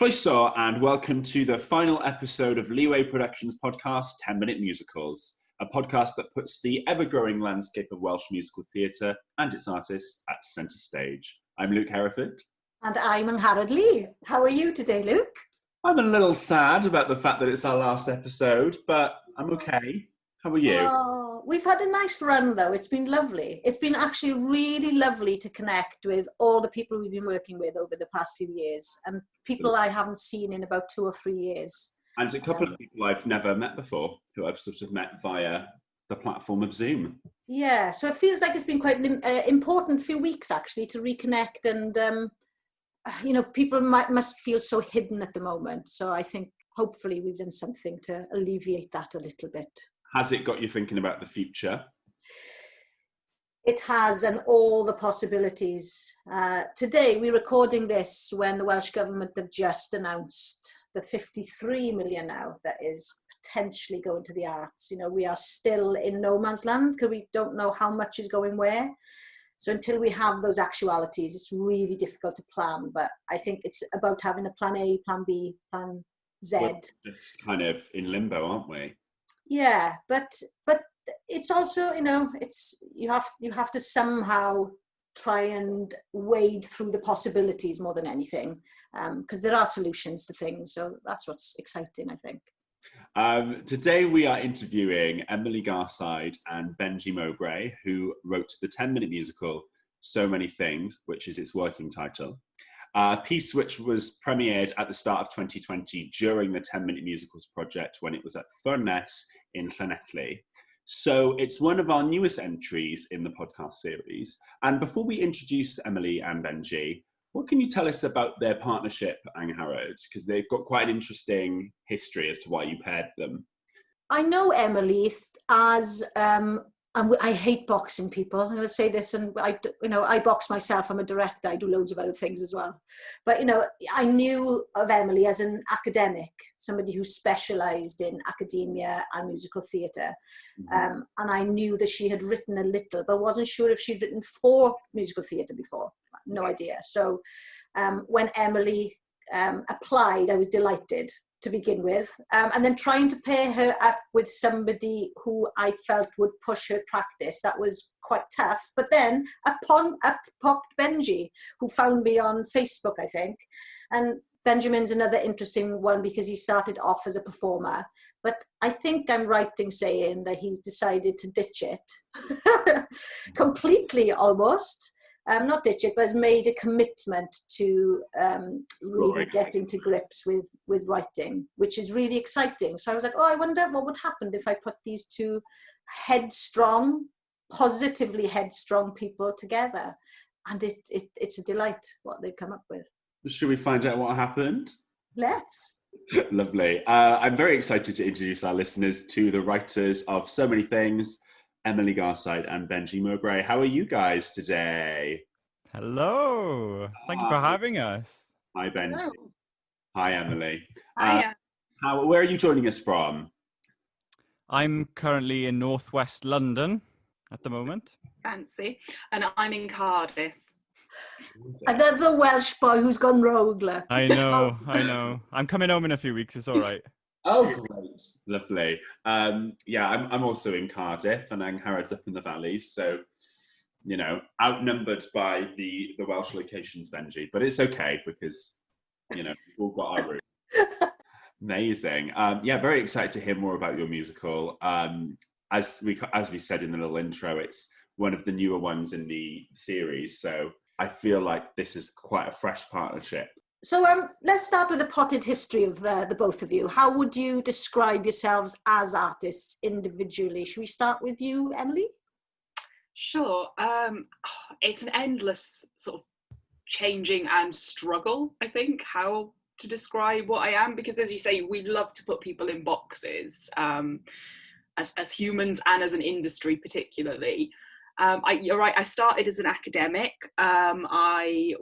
Croeso and welcome to the final episode of Leeway Productions podcast, 10-Minute Musicals, a podcast that puts the ever-growing landscape of Welsh musical theatre and its artists at centre stage. I'm Luke Hereford. And I'm Angharad Lee. How are you today, Luke? I'm a little sad about the fact that it's our last episode, but I'm okay. How are you? Oh, we've had a nice run, though. It's been lovely. It's been actually really lovely to connect with all the people we've been working with over the past few years, and people I haven't seen in about 2 or 3 years. And a couple of people I've never met before, who I've sort of met via the platform of Zoom. Yeah, so it feels like it's been quite an important few weeks, actually, to reconnect. And, people must feel so hidden at the moment. So I think hopefully we've done something to alleviate that a little bit. Has it got you thinking about the future? It has, and all the possibilities. Today, we're recording this when the Welsh Government have just announced the 53 million now that is potentially going to the arts. You know, we are still in no man's land because we don't know how much is going where. So until we have those actualities, it's really difficult to plan. But I think it's about having a plan A, plan B, plan Z. We're just kind of in limbo, aren't we? Yeah, but it's also, it's you have to somehow try and wade through the possibilities more than anything, because there are solutions to things. So that's what's exciting, I think. Today we are interviewing Emily Garside and Benji Mowbray, who wrote the 10-minute musical So Many Things, which is its working title. A piece which was premiered at the start of 2020 during the 10-Minute Musicals project when it was at Furness in Llanelli. So it's one of our newest entries in the podcast series. And before we introduce Emily and Benji, what can you tell us about their partnership, Angharad? Because they've got quite an interesting history as to why you paired them. I know Emily as... and I hate boxing people. I'm going to say this, and I box myself. I'm a director. I do loads of other things as well. But, I knew of Emily as an academic, somebody who specialised in academia and musical theatre. Mm-hmm. And I knew that she had written a little, but wasn't sure if she'd written for musical theatre before. No idea. So when Emily applied, I was delighted to begin with, and then trying to pair her up with somebody who I felt would push her practice, that was quite tough. But then up popped Benji, who found me on Facebook, I think. And Benjamin's another interesting one because he started off as a performer, but I think I'm right in saying that he's decided to ditch it completely, almost. Not ditch it, but has made a commitment to really getting to grips with writing, which is really exciting. So I was like, I wonder what would happen if I put these two positively headstrong people together. And it's a delight what they've come up with. Should we find out what happened? Let's. Lovely. I'm very excited to introduce our listeners to the writers of So Many Things, Emily Garside and Benji Mowbray. How are you guys today? Hello. Thank you for having us. Hi, Benji. Hello. Hi, Emily. Hi. Where are you joining us from? I'm currently in northwest London at the moment. Fancy. And I'm in Cardiff. Another Welsh boy who's gone rogue. I know. I'm coming home in a few weeks. It's all right. Oh, great. Lovely. I'm also in Cardiff, and Angharad's up in the valleys, so, outnumbered by the Welsh locations, Benji. But it's okay, because, we've all got our route. Amazing. Very excited to hear more about your musical. As we said in the little intro, it's one of the newer ones in the series, so I feel like this is quite a fresh partnership. So let's start with the potted history of the both of you. How would you describe yourselves as artists individually? Should we start with you, Emily? Sure. It's an endless sort of changing and struggle, I think, how to describe what I am, because as you say, we love to put people in boxes, as humans and as an industry particularly. You're right, I started as an academic. I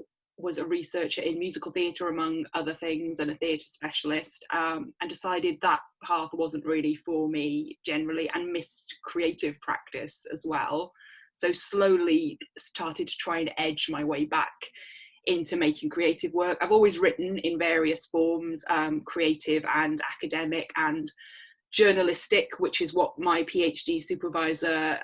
was a researcher in musical theatre, among other things, and a theatre specialist, and decided that path wasn't really for me generally, and missed creative practice as well. So slowly started to try and edge my way back into making creative work. I've always written in various forms, creative and academic and journalistic, which is what my PhD supervisor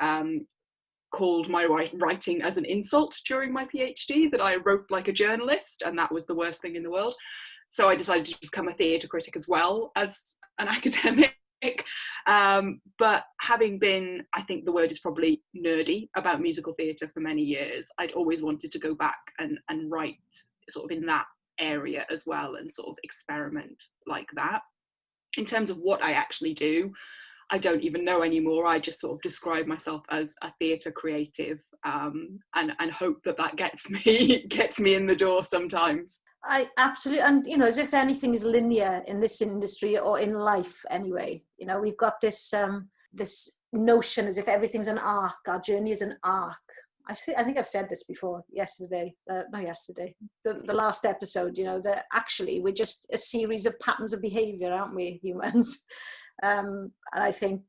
called my writing as an insult during my PhD, that I wrote like a journalist, and that was the worst thing in the world. So I decided to become a theatre critic as well as an academic. But having been, I think the word is probably nerdy, about musical theatre for many years, I'd always wanted to go back and write sort of in that area as well, and sort of experiment like that. In terms of what I actually do, I don't even know anymore. I just sort of describe myself as a theatre creative, and hope that gets me in the door sometimes. I absolutely, and you know, as if anything is linear in this industry or in life anyway. You know, we've got this this notion as if everything's an arc. Our journey is an arc. I think I've said this before yesterday. Not yesterday. The last episode. You know, that actually we're just a series of patterns of behaviour, aren't we, humans? And I think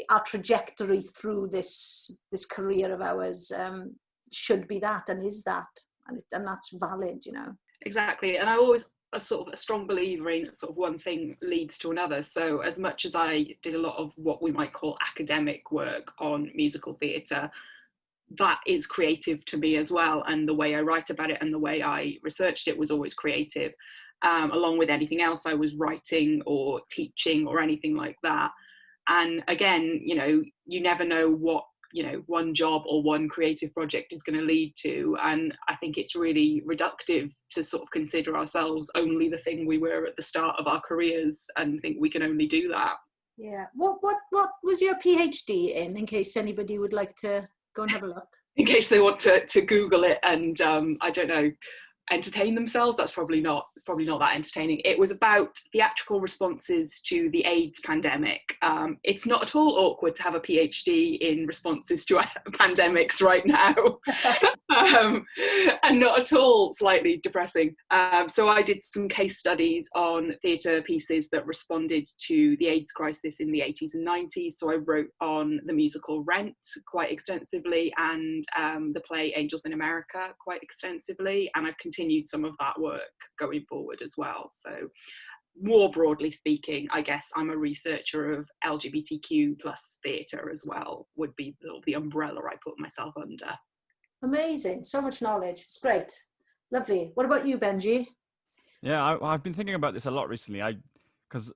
our trajectory through this career of ours should be that, and is that, and that's valid. You know. Exactly, and I'm always a sort of a strong believer in sort of one thing leads to another. So as much as I did a lot of what we might call academic work on musical theatre, that is creative to me as well, and the way I write about it and the way I researched it was always creative, along with anything else I was writing or teaching or anything like that. And again, you know, you never know what, you know, one job or one creative project is going to lead to, and I think it's really reductive to sort of consider ourselves only the thing we were at the start of our careers and think we can only do that. Yeah. What was your PhD in case anybody would like to go and have a look? In case they want to Google it and I don't know, entertain themselves. It's probably not that entertaining. It was about theatrical responses to the AIDS pandemic. It's not at all awkward to have a PhD in responses to pandemics right now, and not at all slightly depressing. So I did some case studies on theatre pieces that responded to the AIDS crisis in the 80s and 90s. So I wrote on the musical Rent quite extensively, and the play Angels in America quite extensively, and I've continued some of that work going forward as well. So more broadly speaking, I guess I'm a researcher of LGBTQ plus theatre as well, would be the umbrella I put myself under. Amazing, so much knowledge. It's great, lovely. What about you, Benji? Yeah, I've been thinking about this a lot recently. Because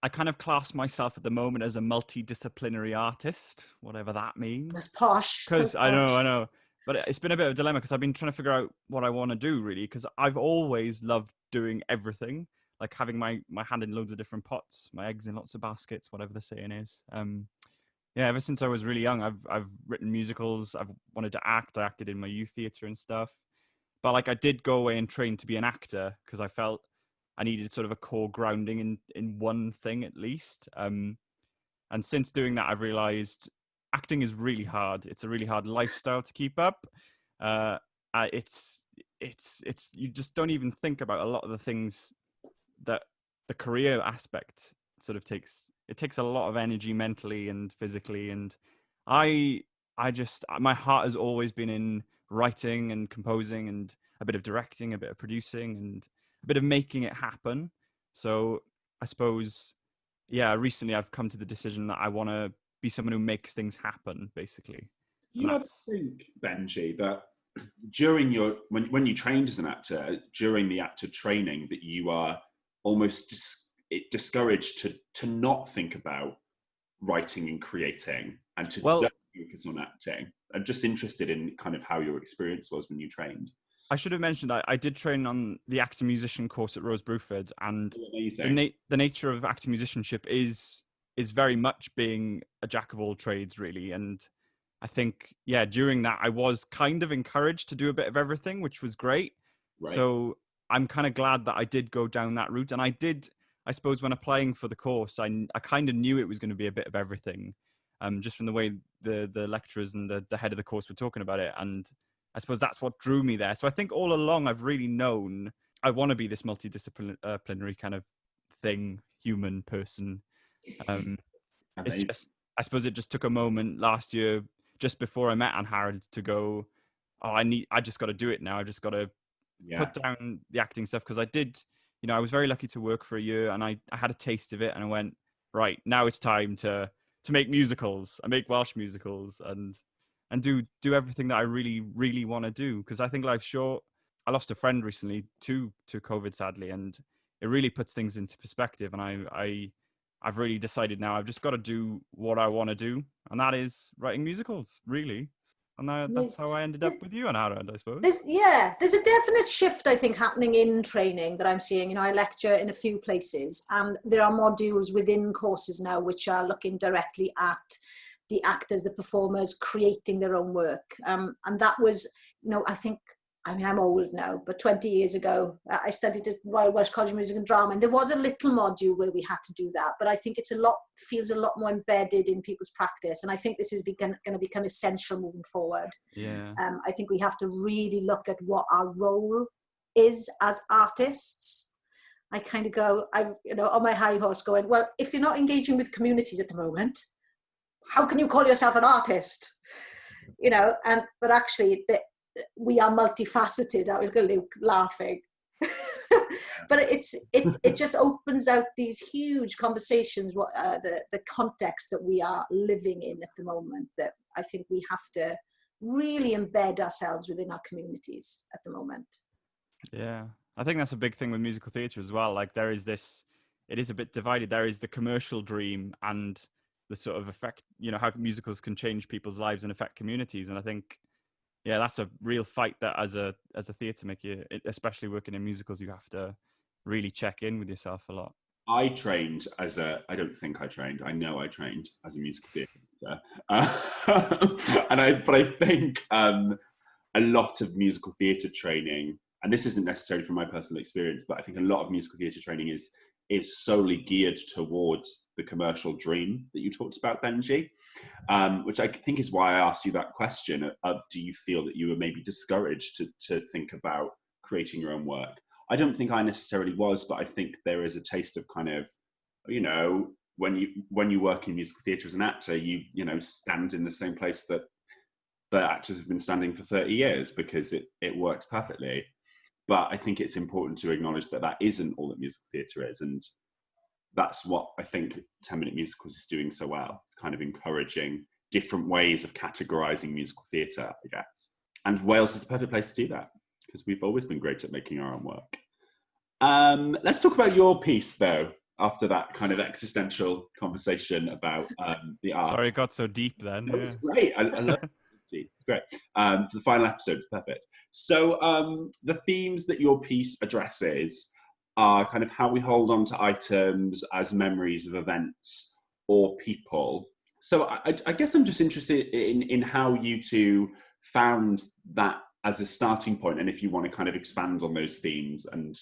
I kind of class myself at the moment as a multidisciplinary artist, whatever that means. That's posh. Because so I know. But it's been a bit of a dilemma because I've been trying to figure out what I want to do, really, because I've always loved doing everything, like having my hand in loads of different pots, my eggs in lots of baskets, whatever the saying is. Yeah, ever since I was really young, I've written musicals. I've wanted to act. I acted in my youth theatre and stuff. But like I did go away and train to be an actor because I felt I needed sort of a core grounding in one thing at least. And since doing that, I've realised acting is really hard. It's a really hard lifestyle to keep up. It's you just don't even think about a lot of the things that the career aspect sort of takes. It takes a lot of energy mentally and physically. And I just, my heart has always been in writing and composing and a bit of directing, a bit of producing and a bit of making it happen. So I suppose, yeah, recently I've come to the decision that I want to be someone who makes things happen, basically. You ever think, Benji, that during when you trained as an actor, during the actor training, that you are almost discouraged to not think about writing and creating and to focus on acting? I'm just interested in kind of how your experience was when you trained. I should have mentioned I did train on the actor-musician course at Rose Bruford, and the nature of actor musicianship is very much being a jack of all trades, really. And I think, yeah, during that, I was kind of encouraged to do a bit of everything, which was great. Right. So I'm kind of glad that I did go down that route. And I suppose, when applying for the course, I kind of knew it was going to be a bit of everything, just from the way the lecturers and the head of the course were talking about it. And I suppose that's what drew me there. So I think all along I've really known I want to be this multidisciplinary kind of thing, human person. It's just, I suppose it just took a moment last year, just before I met Angharad, to go, I just got to do it now. I just got to put down the acting stuff, because I did, you know, I was very lucky to work for a year, and I had a taste of it, and I went, right, now it's time to make musicals. I make Welsh musicals and do everything that I really, really want to do, because I think life's short. I lost a friend recently to COVID, sadly, and it really puts things into perspective. And I've really decided now I've just got to do what I want to do, and that is writing musicals, really. And that's how I ended up with you, Angharad, I suppose. There's a definite shift, I think, happening in training that I'm seeing. You know, I lecture in a few places, and there are modules within courses now which are looking directly at the actors, the performers, creating their own work. And that was, you know, I'm old now, but 20 years ago, I studied at Royal Welsh College of Music and Drama, and there was a little module where we had to do that. But I think feels a lot more embedded in people's practice, and I think this is going to become essential moving forward. Yeah. I think we have to really look at what our role is as artists. I kind of go, on my high horse, going, well, if you're not engaging with communities at the moment, how can you call yourself an artist? You know, but actually, we are multifaceted. I was going to Luke laughing, but it just opens out these huge conversations. What the context that we are living in at the moment, that I think we have to really embed ourselves within our communities at the moment. Yeah, I think that's a big thing with musical theatre as well. Like it is a bit divided. There is the commercial dream and the sort of effect, you know, how musicals can change people's lives and affect communities. And I think, yeah, that's a real fight that as a theatre maker, especially working in musicals, you have to really check in with yourself a lot. I trained I know I trained as a musical theatre. But I think a lot of musical theatre training, and this isn't necessarily from my personal experience, but I think a lot of musical theatre training is solely geared towards the commercial dream that you talked about, Benji, which I think is why I asked you that question of do you feel that you were maybe discouraged to think about creating your own work? I don't think I necessarily was, but I think there is a taste of kind of, you know, when you work in musical theatre as an actor, you stand in the same place that the actors have been standing for 30 years because it works perfectly. But I think it's important to acknowledge that isn't all that musical theatre is. And that's what I think 10-minute musicals is doing so well. It's kind of encouraging different ways of categorising musical theatre, I guess. And Wales is the perfect place to do that, because we've always been great at making our own work. Let's talk about your piece, though, after that kind of existential conversation about the arts. Sorry, it got so deep then. It was great. I love it. It's great. For the final episode, it's perfect. So the themes that your piece addresses are kind of how we hold on to items as memories of events or people. So I guess I'm just interested in how you two found that as a starting point, and if you want to kind of expand on those themes. And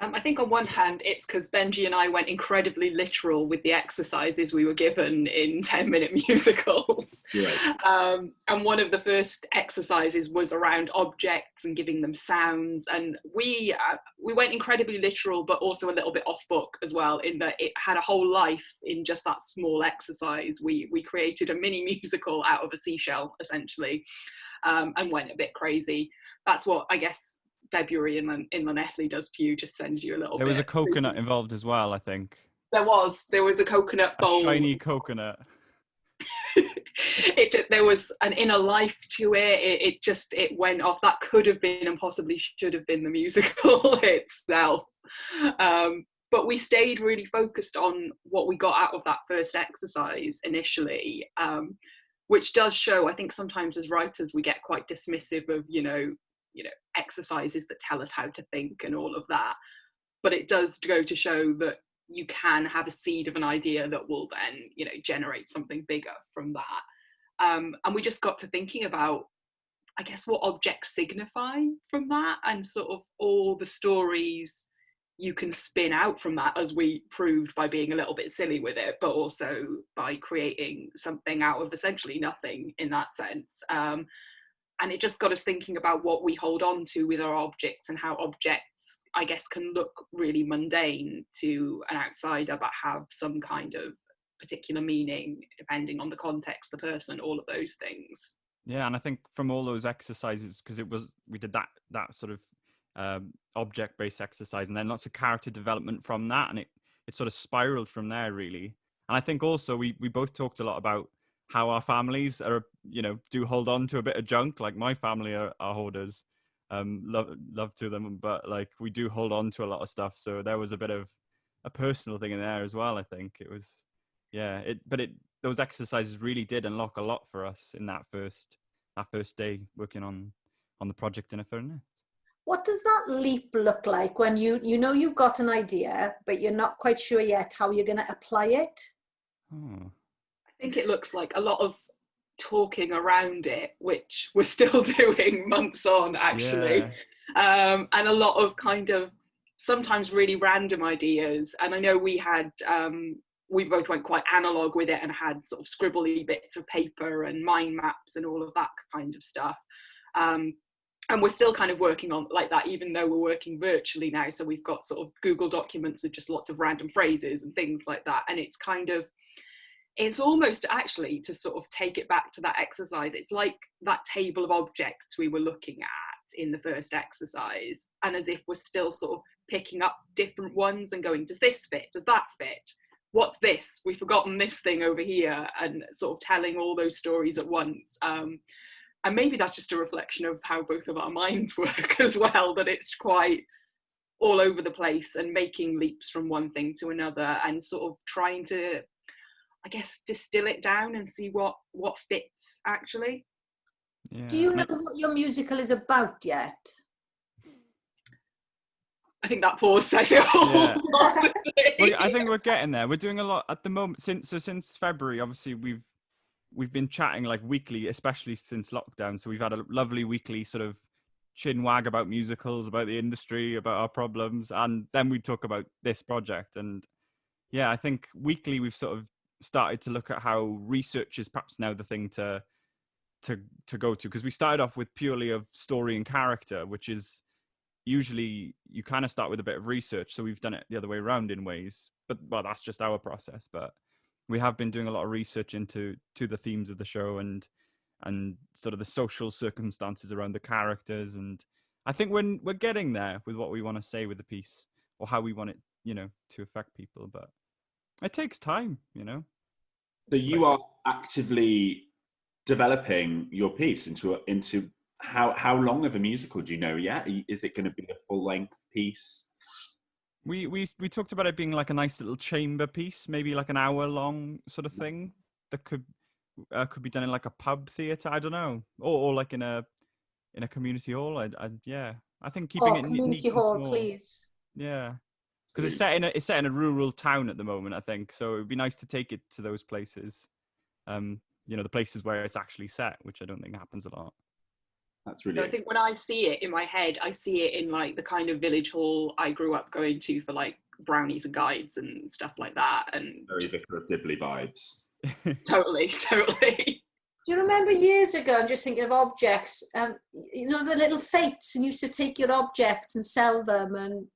I think on one hand, it's because Benji and I went incredibly literal with the exercises we were given in 10-minute musicals. Right. And one of the first exercises was around objects and giving them sounds. And we went incredibly literal, but also a little bit off book as well, in that it had a whole life in just that small exercise. We created a mini musical out of a seashell, essentially, and went a bit crazy. That's what, I guess, February in Llanelli does to you, just sends you a little bit. There was a coconut involved as well, I think. There was a coconut bowl. A shiny coconut. There was an inner life to it. It went off. That could have been and possibly should have been the musical itself. But we stayed really focused on what we got out of that first exercise initially, which does show, I think sometimes as writers we get quite dismissive of, exercises that tell us how to think and all of that. But it does go to show that you can have a seed of an idea that will then, generate something bigger from that. And we just got to thinking about, I guess, what objects signify from that, and sort of all the stories you can spin out from that, as we proved by being a little bit silly with it, but also by creating something out of essentially nothing in that sense. And it just got us thinking about what we hold on to with our objects, and how objects, I guess, can look really mundane to an outsider, but have some kind of particular meaning depending on the context, the person, all of those things. Yeah, and I think from all those exercises, because we did that sort of object-based exercise, and then lots of character development from that, and it sort of spiraled from there, really. And I think also we both talked a lot about how our families are, do hold on to a bit of junk. Like my family are hoarders, love to them, but like we do hold on to a lot of stuff. So there was a bit of a personal thing in there as well. I think it was, those exercises really did unlock a lot for us in that first day working on the project in Hereford. What does that leap look like when you know you've got an idea, but you're not quite sure yet how you're going to apply it? I think it looks like a lot of talking around it, which we're still doing months on, actually. Yeah. And a lot of kind of sometimes really random ideas. And I know we both went quite analog with it and had sort of scribbly bits of paper and mind maps and all of that kind of stuff. And we're still kind of working on like that, even though we're working virtually now. So we've got sort of Google documents with just lots of random phrases and things like that. And it's almost actually, to sort of take it back to that exercise, it's like that table of objects we were looking at in the first exercise. And as if we're still sort of picking up different ones and going, does this fit? Does that fit? What's this? We've forgotten this thing over here, and sort of telling all those stories at once. And maybe that's just a reflection of how both of our minds work as well, that it's quite all over the place and making leaps from one thing to another and sort of trying to, I guess, distill it down and see what fits actually. Yeah. Do you know what your musical is about yet? I think that pause says it all. Yeah. Well, I think we're getting there. We're doing a lot at the moment. Since February, obviously we've been chatting like weekly, especially since lockdown. So we've had a lovely weekly sort of chin wag about musicals, about the industry, about our problems, and then we talk about this project. And yeah, I think weekly we've sort of started to look at how research is perhaps now the thing to go to, because we started off with purely of story and character, which is usually you kind of start with a bit of research. So we've done it the other way around in ways, but well, that's just our process. But we have been doing a lot of research into the themes of the show and sort of the social circumstances around the characters. And I think we're getting there with what we want to say with the piece, or how we want it, to affect people. But it takes time, So you are actively developing your piece into how long of a musical do you know yet? Is it going to be a full length piece? We talked about it being like a nice little chamber piece, maybe like an hour long sort of thing that could be done in like a pub theatre. I don't know, or like in a community hall. I think keeping it community hall, please. Yeah, because it's set in a rural town at the moment, I think. So it'd be nice to take it to those places, the places where it's actually set, which I don't think happens a lot. That's really. So I think when I see it in my head, I see it in like the kind of village hall I grew up going to for like brownies and guides and stuff like that. And very Vicar of Dibley vibes. Totally. Do you remember years ago, I'm just thinking of objects, the little fates, and you used to take your objects and sell them, and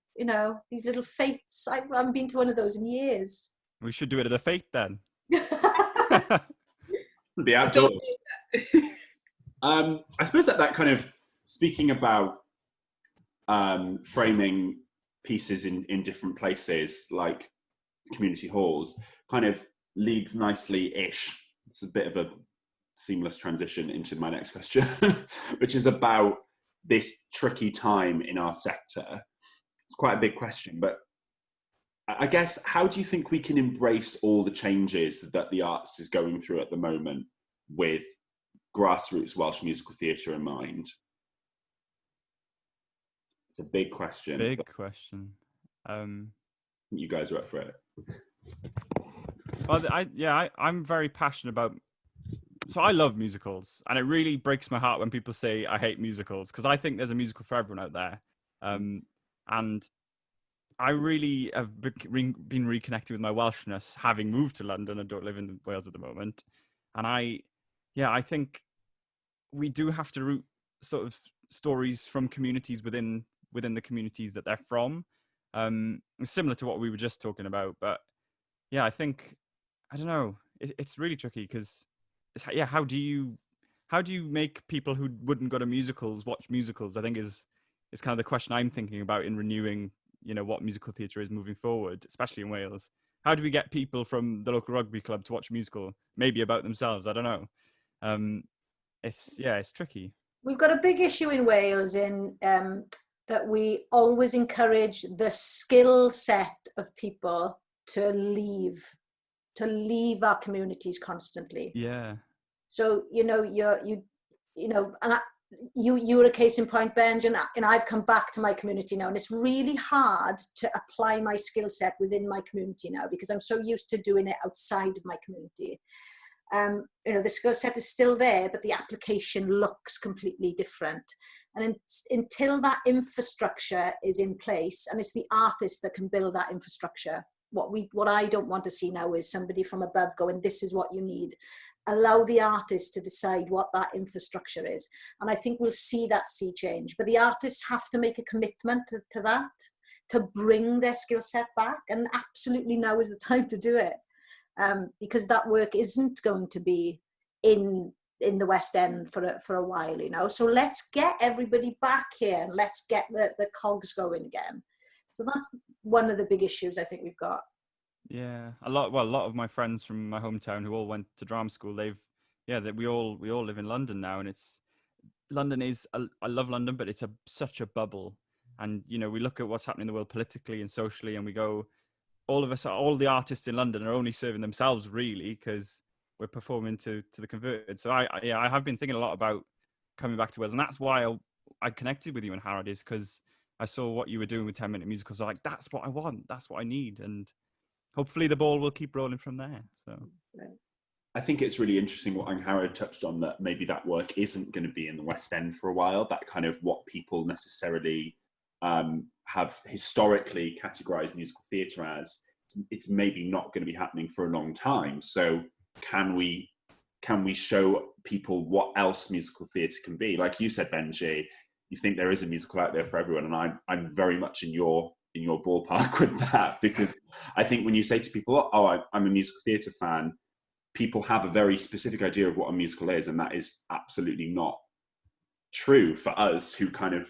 these little fates. I haven't been to one of those in years. We should do it at a fate then. The outdoor. I suppose that kind of, speaking about framing pieces in different places, like community halls, kind of leads nicely-ish. It's a bit of a seamless transition into my next question, which is about this tricky time in our sector. It's quite a big question, but I guess, how do you think we can embrace all the changes that the arts is going through at the moment with grassroots Welsh musical theatre in mind? It's a big question. Big question. You guys are up for it. Well, I'm very passionate about. So I love musicals, and it really breaks my heart when people say I hate musicals, because I think there's a musical for everyone out there. And I really have been reconnected with my Welshness, having moved to London and don't live in Wales at the moment. And I think we do have to root sort of stories from communities within the communities that they're from. Similar to what we were just talking about, but yeah, I think, I don't know, it's really tricky, because how do you make people who wouldn't go to musicals watch musicals? I think is it's kind of the question I'm thinking about in renewing, you know, what musical theatre is moving forward, especially in Wales. How do we get people from the local rugby club to watch a musical, maybe about themselves? I don't know. It's tricky. We've got a big issue in Wales in that we always encourage the skill set of people to leave our communities constantly. Yeah. So, you know, you were a case in point, Benj, and I've come back to my community now, and it's really hard to apply my skill set within my community now because I'm so used to doing it outside of my community. You know, the skill set is still there, but the application looks completely different. And until that infrastructure is in place, and it's the artists that can build that infrastructure, what I don't want to see now is somebody from above going, this is what you need. Allow the artists to decide what that infrastructure is. And I think we'll see that sea change. But the artists have to make a commitment to that, to bring their skill set back. And absolutely now is the time to do it. Because that work isn't going to be in the West End for a while, you know. So let's get everybody back here and let's get the cogs going again. So that's one of the big issues I think we've got. Yeah, a lot of my friends from my hometown who all went to drama school, we all live in London now, and I love London, but it's such a bubble. And, you know, we look at what's happening in the world politically and socially, and we go, all the artists in London are only serving themselves really because we're performing to the converted. So I have been thinking a lot about coming back to Wales, and that's why I connected with you and Angharad, is because I saw what you were doing with 10-minute musicals. So like, that's what I want, that's what I need, and hopefully the ball will keep rolling from there. So I think it's really interesting what Angharad touched on, that maybe that work isn't going to be in the West End for a while, that kind of what people necessarily have historically categorized musical theatre as, it's maybe not going to be happening for a long time. So can we show people what else musical theatre can be? Like you said, Benji, you think there is a musical out there for everyone, and I'm very much in your ballpark with that, because I think when you say to people, oh, I'm a musical theatre fan, people have a very specific idea of what a musical is, and that is absolutely not true for us who kind of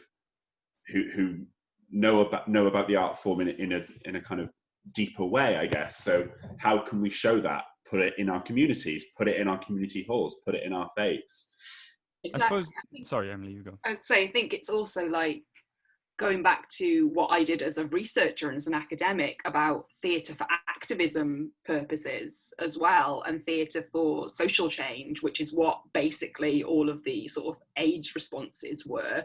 who know about the art form in a kind of deeper way, I guess. So how can we show that? Put it in our communities, put it in our community halls, put it in our fates. Exactly. I suppose. Sorry, Emily, you go. I'd say I think it's also like going back to what I did as a researcher and as an academic about theatre for activism purposes as well, and theatre for social change, which is what basically all of the sort of AIDS responses were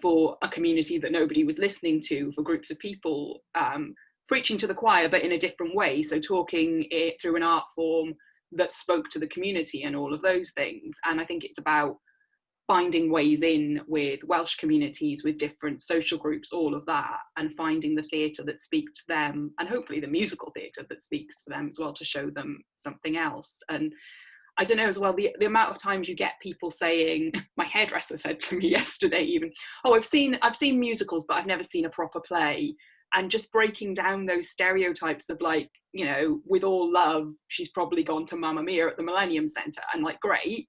for a community that nobody was listening to, for groups of people preaching to the choir, but in a different way. So talking it through an art form that spoke to the community and all of those things. And I think it's about finding ways in with Welsh communities, with different social groups, all of that, and finding the theatre that speaks to them, and hopefully the musical theatre that speaks to them as well, to show them something else. And I don't know as well, the amount of times you get people saying, my hairdresser said to me yesterday even, oh, I've seen musicals, but I've never seen a proper play. And just breaking down those stereotypes of, like, you know, with all love, she's probably gone to Mamma Mia at the Millennium Centre, and like, great,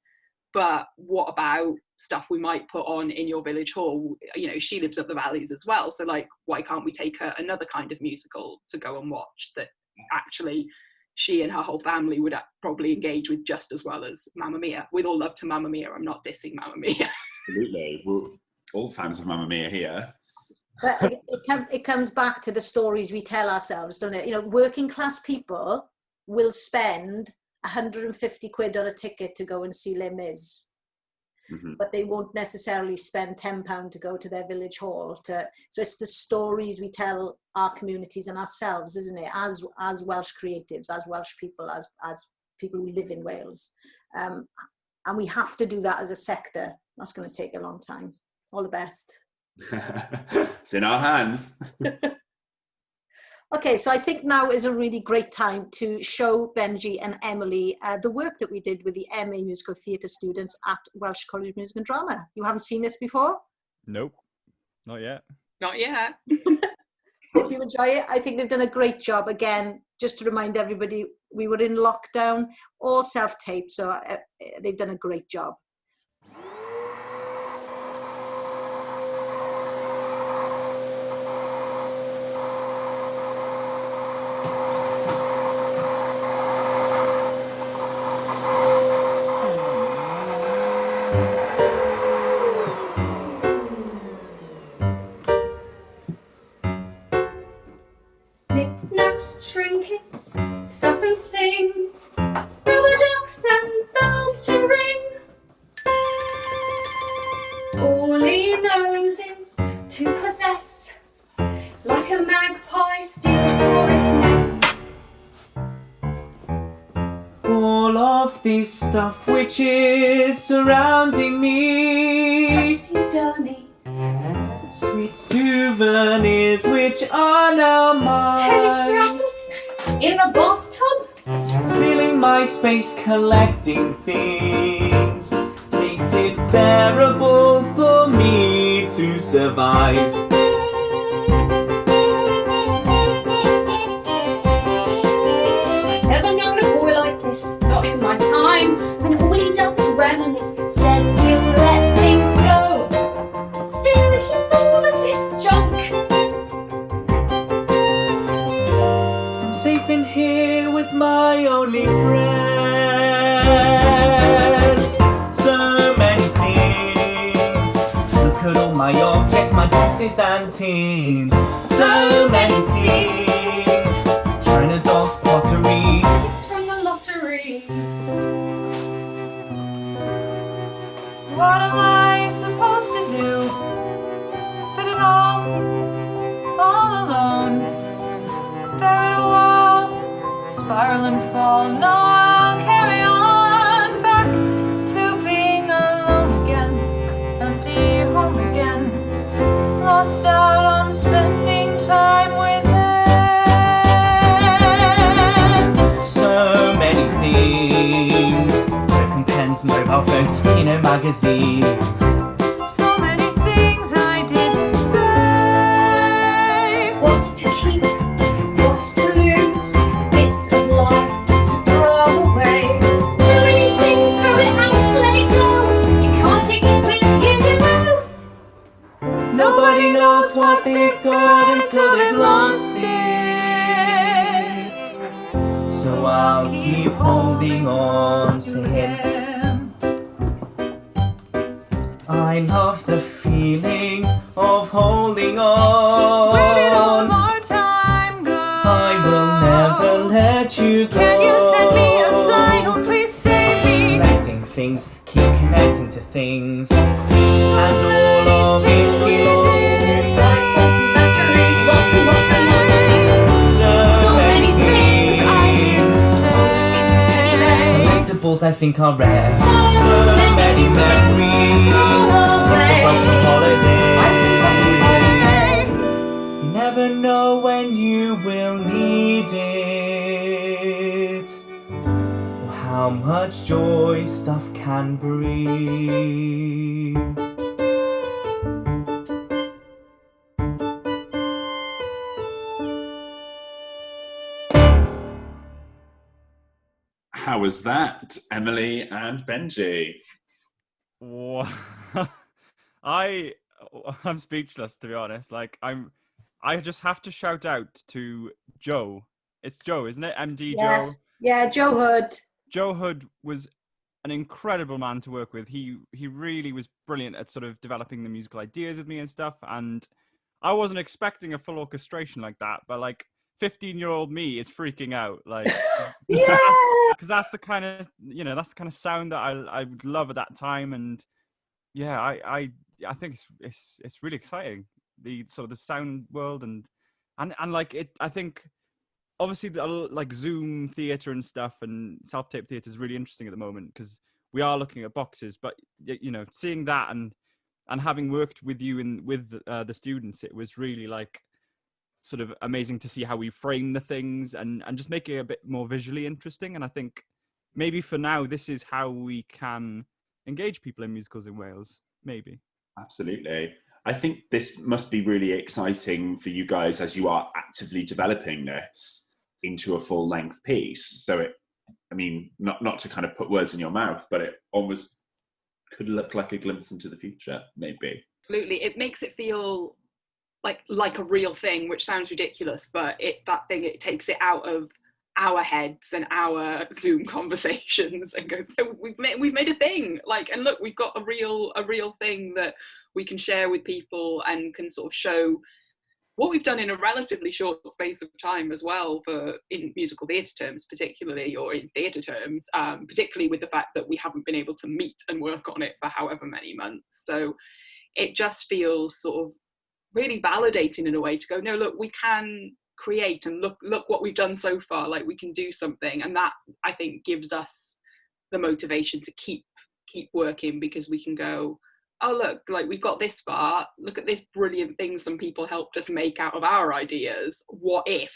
but what about stuff we might put on in your village hall? You know, she lives up the valleys as well, so like, why can't we take her another kind of musical to go and watch that actually she and her whole family would probably engage with just as well as Mamma Mia? With all love to Mamma Mia, I'm not dissing Mamma Mia. Absolutely, we're all fans of Mamma Mia here. But it comes back to the stories we tell ourselves, don't it? You know, working class people will spend 150 quid on a ticket to go and see Les Mis, but they won't necessarily spend £10 to go to their village hall. So it's the stories we tell our communities and ourselves, isn't it? As Welsh creatives, as Welsh people, as people who live in Wales, and we have to do that as a sector. That's going to take a long time. All the best. It's in our hands. Okay, so I think now is a really great time to show Benji and Emily the work that we did with the MA Musical Theatre students at Welsh College of Music and Drama. You haven't seen this before? Nope, not yet. Not yet. Hope you enjoy it. I think they've done a great job. Again, just to remind everybody, we were in lockdown, all self-tape, so they've done a great job. knickknacks, trinkets, stuff and things, rubber ducks and bells to ring. All he knows is to possess, like a magpie steals for its nest. All of this stuff which is surrounding me, Taxidermy, sweet souvenirs which are now tennis mine. rackets in the bathtub, Filling my space collecting things makes it bearable for me to survive. I've never known a boy like this, not in my time, when all he does is reminisce, says he'll let things go, still he keeps all of this junk. I'm safe in here with my only friends. So many things. Look at all my objects, my boxes and tins. So many things. China dogs, pottery. It's from the lottery. What am I supposed to do? Sit at home, all alone, stare at a wall, spiral and fall. No, I'll carry on back to being alone again, empty home again, lost out on spending time with him. So many things. Broken pens, mobile phones, magazines. So many things I didn't say. What's to keep, what's to lose, bits of life to throw away. So many things, throw it out, let it go. You can't take it with you. Nobody knows what they've got until they've lost it. So I'll keep holding on to him. I love the feeling of holding on. Where did all our time go? I will never let you go. Can you send me a sign? Oh, please save me. Collecting things, keep connecting to things, and all of it belongs to Like lots of batteries, lots and lots and lots of things. so many things I things. Oh, seats and teddy bears. Collectibles I think are rare. So many memories. Lots of wonderful holidays. You never know when you will need it, or how much joy stuff can bring. How was that, Emily and Benji? Wow. I'm speechless, to be honest. Like I just have to shout out to Joe. It's Joe, isn't it? MD Yes. Joe. Yeah, Joe Hood. Joe Hood was an incredible man to work with. He really was brilliant at sort of developing the musical ideas with me and stuff. And I wasn't expecting a full orchestration like that, but like 15-year-old me is freaking out. Like, Yeah. because that's the kind of sound that I would love at that time. And yeah, I think it's really exciting, the sort of the sound world and like it. I think obviously the, like Zoom theater and stuff and self-tape theater is really interesting at the moment because we are looking at boxes. But seeing that and having worked with you and with the students, it was really like sort of amazing to see how we frame the things and just make it a bit more visually interesting. And I think maybe for now, this is how we can engage people in musicals in Wales, maybe. Absolutely. I think this must be really exciting for you guys as you are actively developing this into a full-length piece. So not to kind of put words in your mouth, but it almost could look like a glimpse into the future, maybe. Absolutely. It makes it feel like a real thing, which sounds ridiculous, but it's that thing. It takes it out of our heads and our Zoom conversations and goes, no, we've made a thing. And look, we've got a real thing that we can share with people and can sort of show what we've done in a relatively short space of time as well, for in musical theatre terms particularly, or in theatre terms, particularly with the fact that we haven't been able to meet and work on it for however many months. So it just feels sort of really validating in a way to go, no, look, we can create, and look what we've done so far, like we can do something. And that, I think, gives us the motivation to keep working, because we can go, oh look, like we've got this far, look at this brilliant thing some people helped us make out of our ideas. What if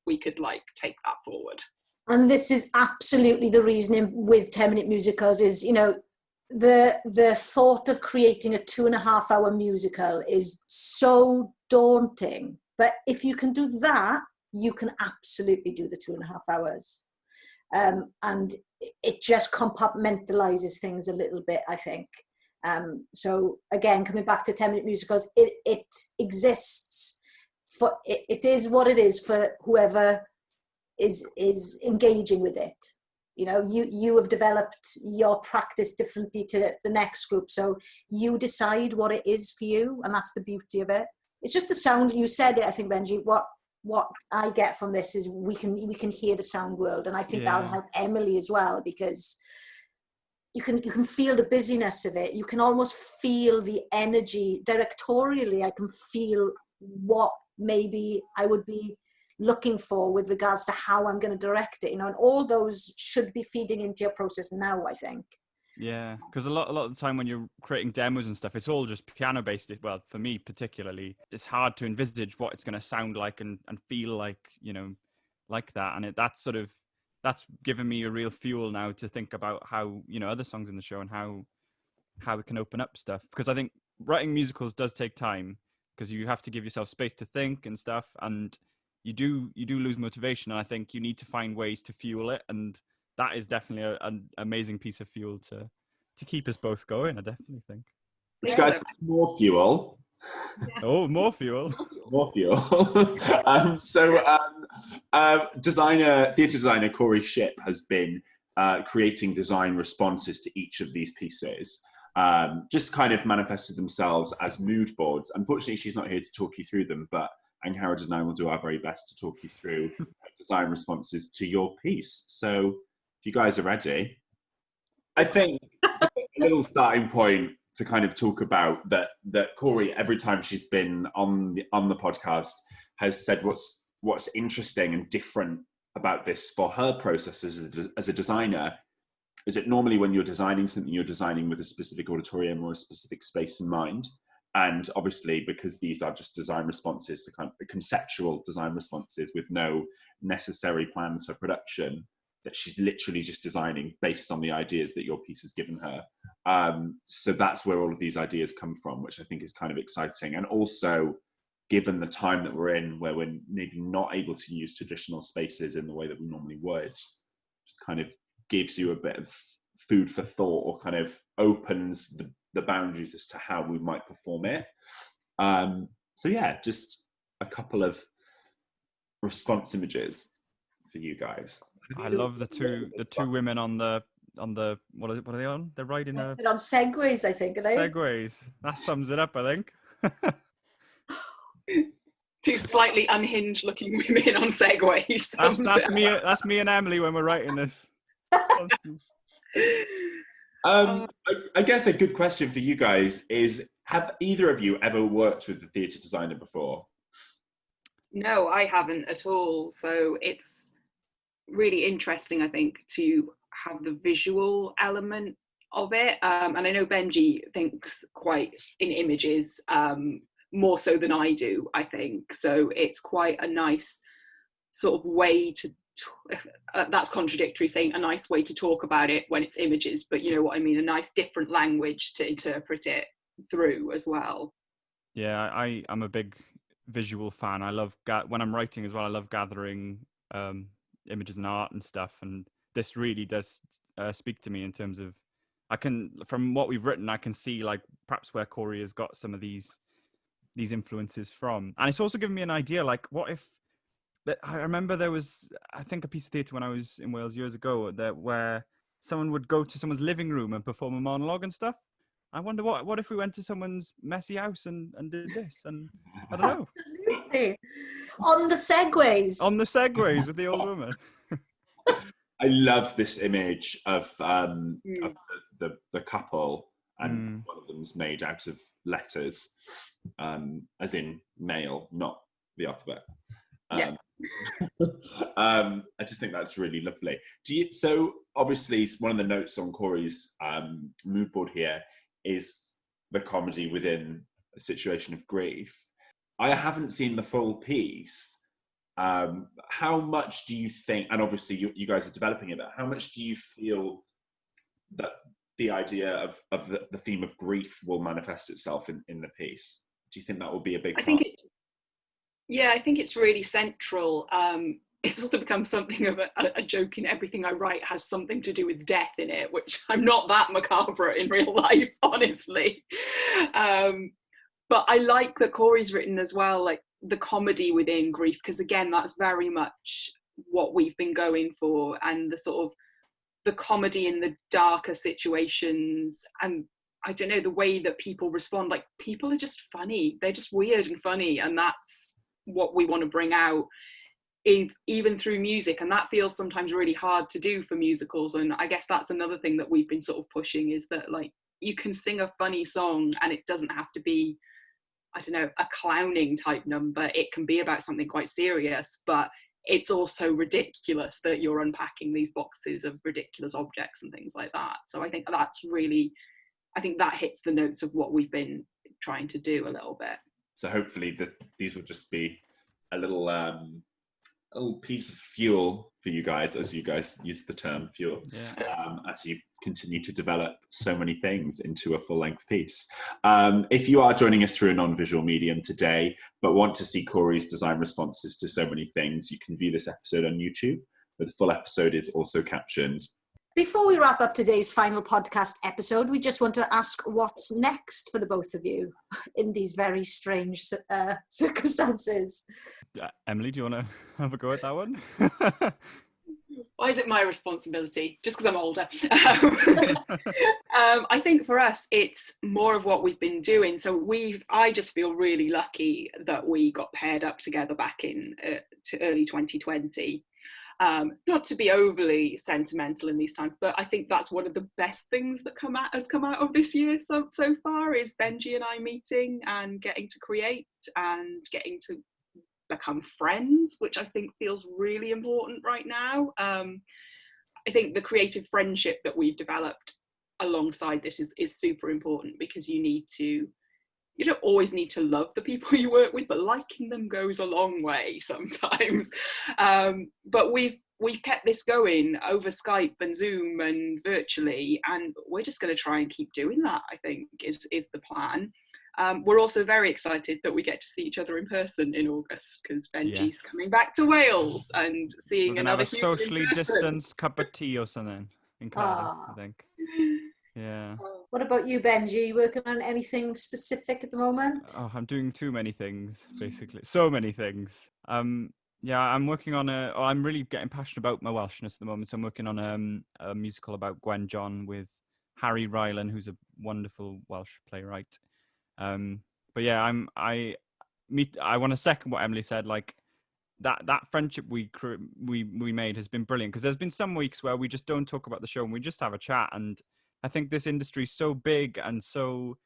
we could like take that forward? And this is absolutely the reasoning with 10-minute musicals is, you know, the thought of creating a 2.5 hour musical is so daunting. But if you can do that, you can absolutely do the 2.5 hours. And it just compartmentalizes things a little bit, I think. So again, coming back to 10-minute musicals, it exists for, it is what it is for whoever is engaging with it. You know, you have developed your practice differently to the next group, so you decide what it is for you, and that's the beauty of it. It's just the sound. You said it, I think, Benji. What I get from this is we can hear the sound world, and I think that'll help Emily as well, because you can feel the busyness of it. You can almost feel the energy directorially. I can feel what maybe I would be looking for with regards to how I'm going to direct it, you know, and all those should be feeding into your process now, I think. Yeah, because a lot of the time when you're creating demos and stuff, it's all just piano based. Well, for me particularly, it's hard to envisage what it's going to sound like and feel like, you know, like that. And that's given me a real fuel now to think about how, you know, other songs in the show and how it can open up stuff. Because I think writing musicals does take time, because you have to give yourself space to think and stuff, and you do lose motivation. And I think you need to find ways to fuel it, and that is definitely an amazing piece of fuel to keep us both going, I definitely think. Which, guys, more fuel. Oh, more fuel. More fuel. Theatre designer Corey Shipp has been creating design responses to each of these pieces. Just kind of manifested themselves as mood boards. Unfortunately, she's not here to talk you through them, but Angharad and I will do our very best to talk you through design responses to your piece. So if you guys are ready, I think a little starting point to kind of talk about that Corey, every time she's been on the podcast, has said what's interesting and different about this for her process as a designer is that normally when you're designing something, you're designing with a specific auditorium or a specific space in mind. And obviously, because these are just design responses to kind of conceptual design responses with no necessary plans for production, that she's literally just designing based on the ideas that your piece has given her. So that's where all of these ideas come from, which I think is kind of exciting. And also, given the time that we're in, where we're maybe not able to use traditional spaces in the way that we normally would, just kind of gives you a bit of food for thought, or kind of opens the boundaries as to how we might perform it. So yeah, just a couple of response images for you guys. I love the two women on the what are they on? They're riding They're on segways, I think, are they? Segways. That sums it up, I think. Two slightly unhinged looking women on segways. That's me and Emily when we're writing this. I guess a good question for you guys is, have either of you ever worked with a theatre designer before? No, I haven't at all. So it's really interesting, I think, to have the visual element of it. And I know Benji thinks quite in images, more so than I do, I think. So it's quite a nice sort of way to that's contradictory, saying a nice way to talk about it when it's images, but you know what I mean, a nice different language to interpret it through as well. Yeah, I'm a big visual fan. I love when I'm writing as well, I love gathering images and art and stuff, and this really does speak to me in terms of, from what we've written, I can see like perhaps where Corey has got some of these influences from. And it's also given me an idea, like what if, I remember there was, I think, a piece of theatre when I was in Wales years ago where someone would go to someone's living room and perform a monologue and stuff. I wonder what if we went to someone's messy house and did this, and I don't know. Absolutely. On the segways. On the segways with the old woman. I love this image of the couple, and one of them's made out of letters, as in male, not the alphabet. I just think that's really lovely. So obviously one of the notes on Corey's mood board here is the comedy within a situation of grief. I haven't seen the full piece. How much do you think, and obviously you guys are developing it, but how much do you feel that the idea of the theme of grief will manifest itself in the piece? Do you think that will be a big part? I think it's really central. It's also become something of a joke in everything I write has something to do with death in it, which I'm not that macabre in real life, honestly. But I like that Corey's written as well, like the comedy within grief, because again, that's very much what we've been going for, and the sort of the comedy in the darker situations, and I don't know, the way that people respond, like people are just funny, they're just weird and funny, and that's what we want to bring out even through music, and that feels sometimes really hard to do for musicals. And I guess that's another thing that we've been sort of pushing, is that like you can sing a funny song and it doesn't have to be, I don't know, a clowning type number. It can be about something quite serious, but it's also ridiculous that you're unpacking these boxes of ridiculous objects and things like that. So I think that hits the notes of what we've been trying to do a little bit. So hopefully these will just be a little piece of fuel for you guys, as you guys use the term fuel, as you continue to develop so many things into a full-length piece. If you are joining us through a non-visual medium today, but want to see Corey's design responses to so many things, you can view this episode on YouTube, where the full episode is also captioned. Before we wrap up today's final podcast episode, we just want to ask what's next for the both of you in these very strange circumstances. Emily, do you want to have a go at that one? Why is it my responsibility? Just because I'm older. I think for us, it's more of what we've been doing. So I just feel really lucky that we got paired up together back in to early 2020. Not to be overly sentimental in these times, but I think that's one of the best things that has come out of this year so far, is Benji and I meeting and getting to create and getting to become friends, which I think feels really important right now. I think the creative friendship that we've developed alongside this is super important, because you don't always need to love the people you work with, but liking them goes a long way sometimes. But we've kept this going over Skype and Zoom and virtually, and we're just going to try and keep doing that, I think, is the plan. We're also very excited that we get to see each other in person in August, because Benji's coming back to Wales and seeing another have a socially distanced cup of tea or something in Cardiff, I think. Yeah. What about you, Benji? You working on anything specific at the moment? Oh, I'm doing too many things, basically. So many things. I'm working on I'm really getting passionate about my Welshness at the moment. So I'm working on a musical about Gwen John with Harry Rylan, who's a wonderful Welsh playwright. But yeah, I want to second what Emily said. Like that friendship we made has been brilliant, because there's been some weeks where we just don't talk about the show and we just have a chat, and I think this industry is so big and so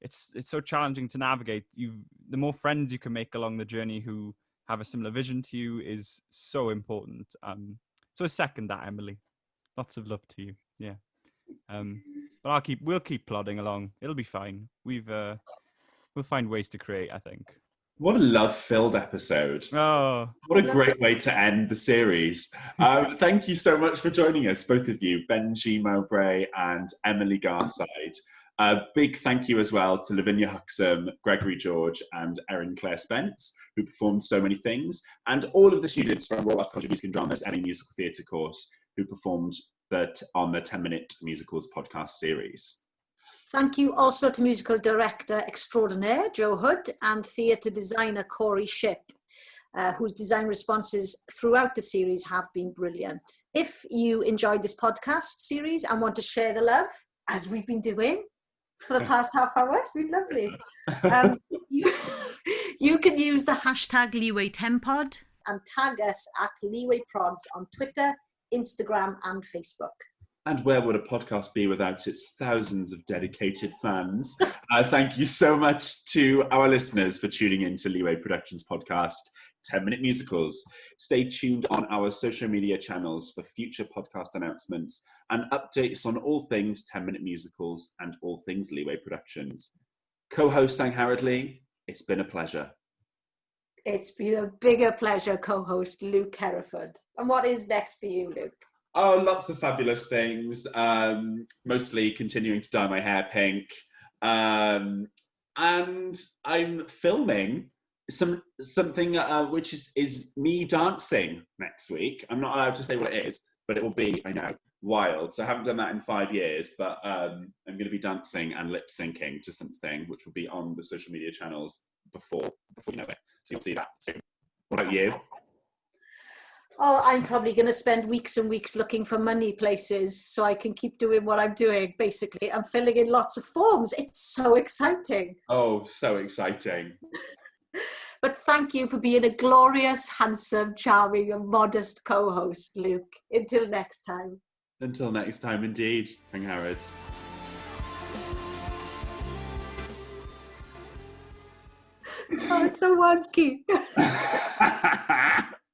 it's so challenging to navigate. The more friends you can make along the journey who have a similar vision to you is so important. So second that, Emily. Lots of love to you. Yeah. But we'll keep plodding along. It'll be fine. We'll find ways to create, I think. What a love-filled episode. Oh. What a great way to end the series. Thank you so much for joining us, both of you, Benji Mowbray and Emily Garside. A big thank you as well to Lavinia Huxham, Gregory George and Erin Claire Spence, who performed so many things, and all of the students from Royal Welsh College of Music and Drama's Emmy Musical Theatre course who performed on the 10-Minute Musicals podcast series. Thank you also to musical director extraordinaire Joe Hood and theatre designer Corey Shipp, whose design responses throughout the series have been brilliant. If you enjoyed this podcast series and want to share the love, as we've been doing, for the past half hour. It's been lovely. You can use the hashtag Leeway10pod and tag us at Leeway Prods on Twitter, Instagram and Facebook. And where would a podcast be without its thousands of dedicated fans? Thank you so much to our listeners for tuning in to Leeway Productions podcast, 10-Minute Musicals. Stay tuned on our social media channels for future podcast announcements and updates on all things 10-Minute Musicals and all things Leeway Productions. Co-host Angharad Lee, it's been a pleasure. It's been a bigger pleasure, co-host Luke Hereford. And what is next for you, Luke? Oh, lots of fabulous things. Mostly continuing to dye my hair pink. And I'm filming something which is me dancing next week. I'm not allowed to say what it is, but it will be, I know, wild. So I haven't done that in 5 years, but I'm going to be dancing and lip syncing to something which will be on the social media channels before you know it. So you'll see that soon. What about you? Oh, I'm probably going to spend weeks and weeks looking for money places so I can keep doing what I'm doing, basically. I'm filling in lots of forms. It's so exciting. Oh, so exciting. But thank you for being a glorious, handsome, charming and modest co-host, Luke. Until next time. Until next time, indeed, Angharad. Oh, so wonky.